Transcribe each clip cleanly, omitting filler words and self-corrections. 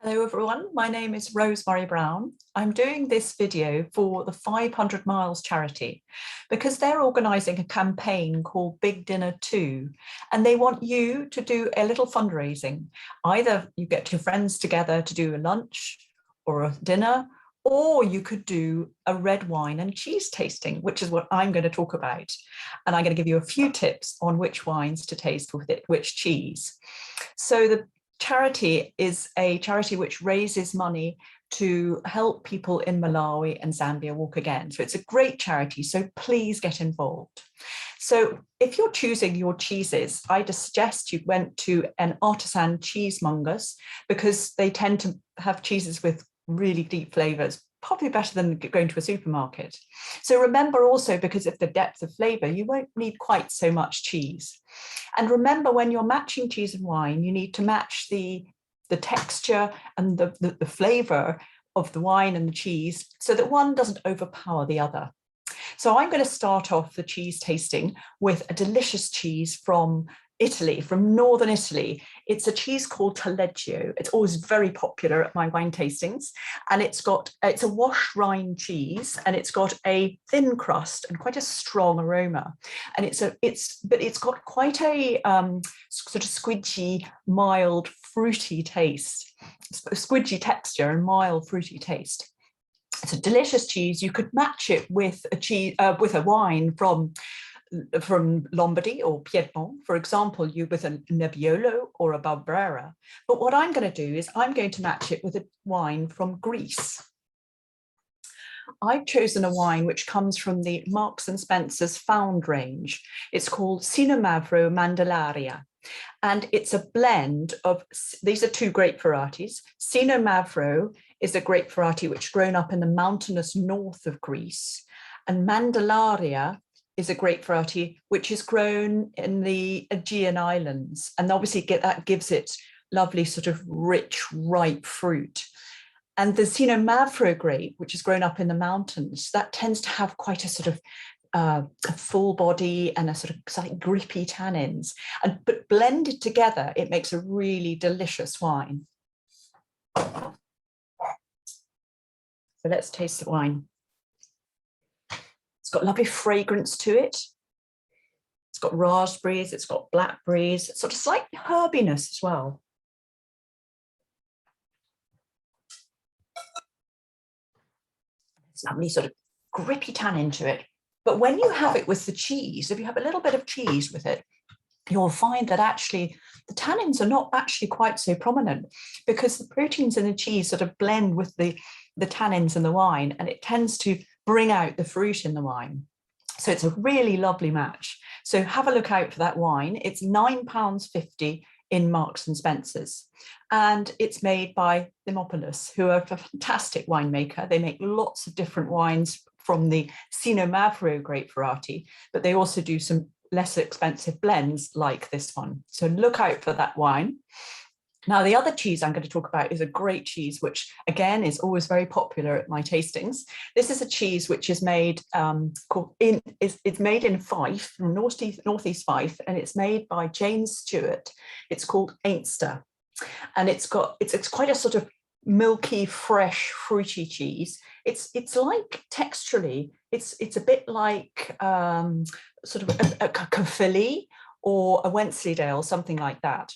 Hello everyone, my name is Rosemary Brown. I'm doing this video for the 500 Miles charity because they're organising a campaign called Big Dinner 2 and they want you to do a little fundraising. Either you get your friends together to do a lunch or a dinner, or you could do a red wine and cheese tasting, which is what I'm going to talk about. And I'm going to give you a few tips on which wines to taste with it, which cheese. So the charity is a charity which raises money to help people in Malawi and Zambia walk again. So it's a great charity, so please get involved. So if you're choosing your cheeses, I just suggest you went to an artisan cheesemongers because they tend to have cheeses with really deep flavors, probably better than going to a supermarket. So remember also, because of the depth of flavor, you won't need quite so much cheese. And remember, when you're matching cheese and wine, you need to match the texture and the flavor of the wine and the cheese so that one doesn't overpower the other. So I'm going to start off the cheese tasting with a delicious cheese from Italy, from northern Italy. It's a cheese called Taleggio. It's always very popular at my wine tastings, and it's a wash rind cheese, and it's got a thin crust and quite a strong aroma, and it's got quite a sort of squidgy, mild, fruity taste, squidgy texture and mild fruity taste. It's a delicious cheese. You could match it with a cheese with a wine from Lombardy or Piedmont, for example, with a Nebbiolo or a Barbera. But what I'm going to do is I'm going to match it with a wine from Greece. I've chosen a wine which comes from the Marks and Spencer's Found range. It's called Sinomavro Mandallaria. And it's a blend of, these are two grape varieties. Sinomavro is a grape variety which is grown up in the mountainous north of Greece. And Mandallaria is a grape variety which is grown in the Aegean Islands. And obviously that gives it lovely sort of rich, ripe fruit. And the Sinomavro grape, which is grown up in the mountains, that tends to have quite a sort of a full body and a sort of slightly grippy tannins. But blended together, it makes a really delicious wine. So let's taste the wine. It's got lovely fragrance to it. It's got raspberries, it's got blackberries, it's sort of slight herbiness as well. It's lovely sort of grippy tannin to it. But when you have it with the cheese, if you have a little bit of cheese with it, you'll find that actually the tannins are not actually quite so prominent because the proteins in the cheese sort of blend with the tannins in the wine, and it tends to bring out the fruit in the wine. So it's a really lovely match. So have a look out for that wine. It's £9.50 in Marks and Spencer's. And it's made by Thermopolis, who are a fantastic winemaker. They make lots of different wines from the Sinomavro grape variety, but they also do some less expensive blends like this one. So look out for that wine. Now, the other cheese I'm going to talk about is a great cheese, which again is always very popular at my tastings. This is a cheese which is made it's made in Fife, from northeast Fife, and it's made by Jane Stewart. It's called Ainster, and it's quite a sort of milky, fresh, fruity cheese. It's like texturally, it's a bit like sort of a Caerphilly or a Wensleydale, something like that.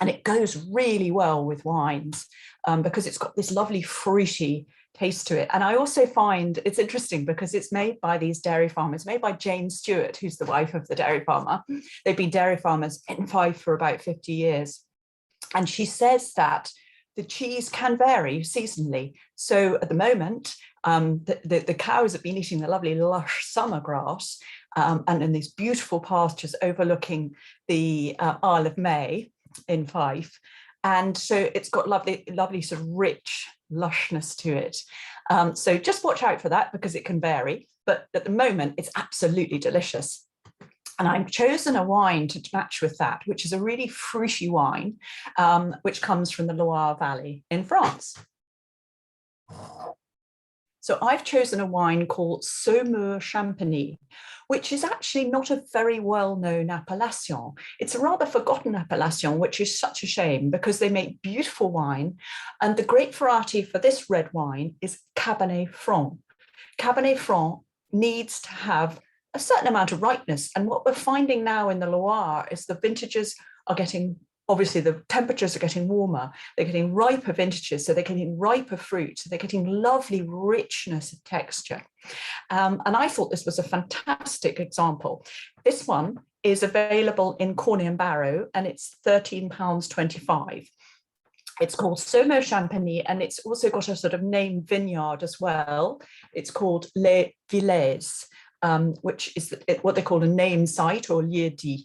And it goes really well with wines because it's got this lovely fruity taste to it. And I also find it's interesting because it's made by these dairy farmers, made by Jane Stewart, who's the wife of the dairy farmer. They've been dairy farmers in Fife for about 50 years. And she says that the cheese can vary seasonally. So at the moment, the cows have been eating the lovely lush summer grass and in these beautiful pastures overlooking the Isle of May in Fife, and so it's got lovely sort of rich lushness to it. So just watch out for that because it can vary, but at the moment it's absolutely delicious. And I've chosen a wine to match with that, which is a really fruity wine, which comes from the Loire Valley in France. So I've chosen a wine called Saumur Champagny, which is actually not a very well-known appellation. It's a rather forgotten appellation, which is such a shame because they make beautiful wine. And the great variety for this red wine is Cabernet Franc. Cabernet Franc needs to have a certain amount of ripeness. And what we're finding now in the Loire is the vintages are getting, obviously the temperatures are getting warmer, they're getting riper vintages, so they're getting riper fruit, so they're getting lovely richness of texture. And I thought this was a fantastic example. This one is available in Cornet and Barrow, and it's £13.25. It's called Saumur Champagny, and it's also got a sort of named vineyard as well. It's called Les Villers, which is what they call a name site or lieu-dit,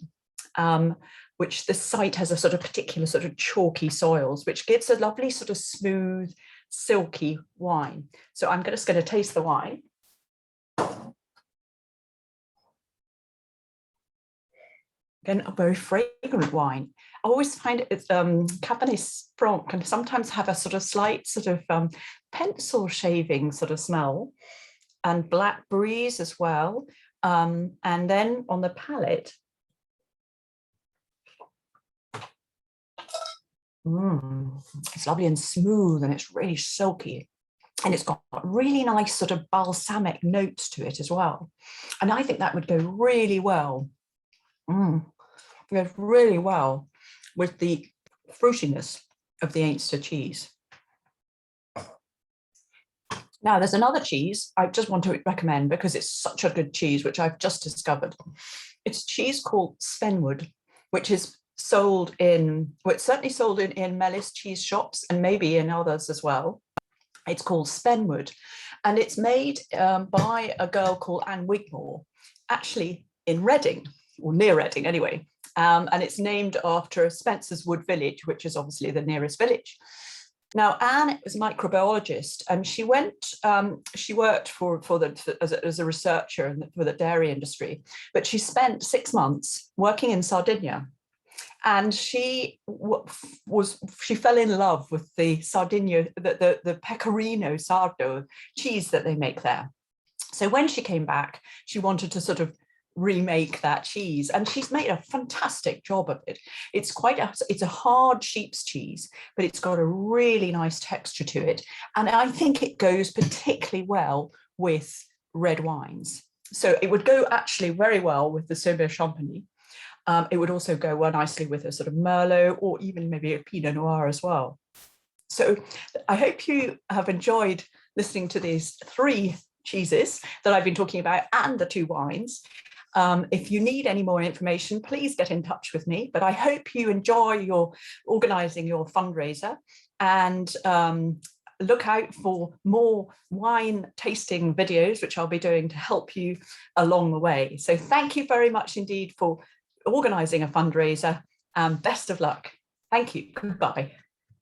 which the site has a sort of particular sort of chalky soils, which gives a lovely sort of smooth, silky wine. So I'm just going to taste the wine. Again, a very fragrant wine. I always find it, Cabernet Franc can sometimes have a sort of slight sort of pencil shaving sort of smell, and blackberries as well. And then on the palate, it's lovely and smooth, and it's really silky. And it's got really nice sort of balsamic notes to it as well. And I think that would go really well. Goes really well with the fruitiness of the Ainster cheese. Now, there's another cheese I just want to recommend because it's such a good cheese, which I've just discovered. It's a cheese called Spenwood, which is sold in, well, it's certainly sold in Mellis cheese shops and maybe in others as well. It's called Spenwood, and it's made by a girl called Anne Wigmore, actually in Reading, or near Reading anyway. And it's named after Spencer's Wood village, which is obviously the nearest village. Now, Anne was a microbiologist, and she worked as a researcher for the dairy industry, but she spent 6 months working in Sardinia. And she fell in love with the Sardinia, the Pecorino Sardo cheese that they make there. So when she came back, she wanted to sort of remake that cheese, and she's made a fantastic job of it. It's a hard sheep's cheese, but it's got a really nice texture to it, and I think it goes particularly well with red wines. So it would go actually very well with the Saumur Champagny. It would also go well nicely with a sort of Merlot or even maybe a Pinot Noir as well. So I hope you have enjoyed listening to these 3 cheeses that I've been talking about and the 2 wines. If you need any more information, please get in touch with me. But I hope you enjoy organising your fundraiser, and look out for more wine tasting videos, which I'll be doing to help you along the way. So thank you very much indeed for organising a fundraiser, and best of luck. Thank you. Goodbye.